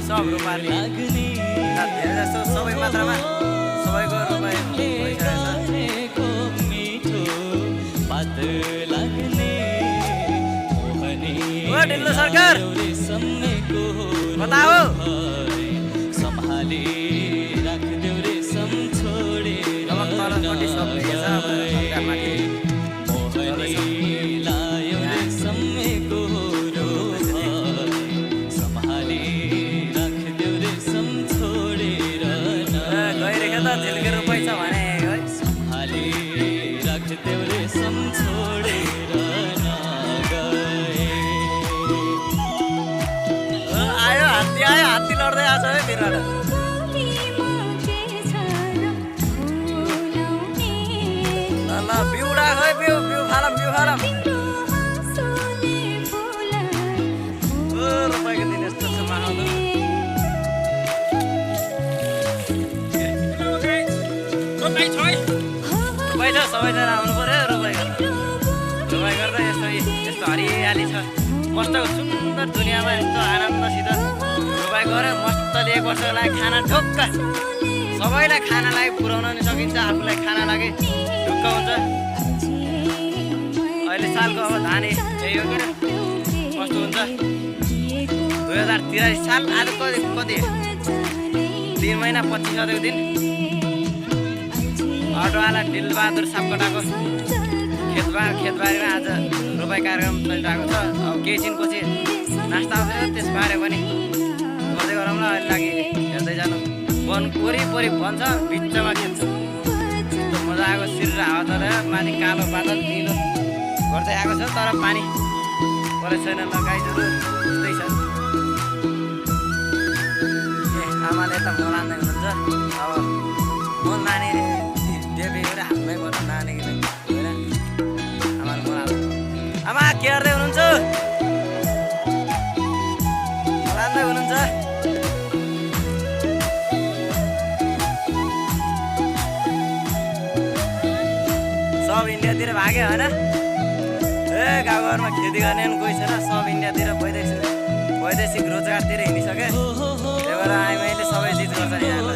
सब रोपाले धेरै जस्तो सबै मात्रामा सबैको रोपाइ भइसकेको छ। ढिल्लो सरकार कता हो? अब तलपट्टि सब भइएछ, अब सरकारमाथि गइरहेको त झिल्के रोपाइ छ भने है। आयो हात्ती लड्दै आएको छ है बिरुवा। ल बिउडा खै बिउ फालम रोपाइको दिन यस्तो छ माहौल। रोपाइ छ सबैजना आउनु पर्यो रोपाइ गर्दा यस्तो हरियाली छ। मस्तको सुन्दर दुनियाँमा यस्तो आनन्दसित रोपाइ गरेर मस्तले 1 वर्षको लागि खाना ढुक्क सबैलाई खानालाई पुर्याउन नि सकिन्छ, आफूलाई खाना लागि ढुक्क हुन्छ। अहिले सालको अब धान यही हो कि कस्तो हुन्छ 2083 साल आज कति 3 महिना 25 गतेको दिन अटोवाला दिलबहादुर सापकोटाको खेतबारीमा आज रोपाइ कार्यक्रम चलिरहेको छ। अब केही छिनपछि नास्ता आउँछ, त्यसबारे पनि गर्दै गरौँ ल। अहिले लागि हेर्दै जानु वन वरिपरि भन्छ बिचमा खेल्छ, यस्तो मजा आएको सिर हावा चलेर माथि कालो बादल निलो गर्दै आएको छ, तर पानी परेको छैन। गाईहरू त्यस्तै छ। आमाले त मलान्दै हुनुहुन्छ। अब म नानी देवी गरेर हातमै गर्नु नानी होइन आमाले मलाल्नु। आमा के गर्दै हुनुहुन्छ? मलान्दै हुनुहुन्छ? सब इन्डियातिर भाग्यो होइन? गाउँघरमा खेती गर्ने पनि कोही छैन, सब इन्डियातिर वैदेशिक रोजगारतिर हिँडिसके। त्यही भएर मैले सबै चिज गर्छ यहाँ।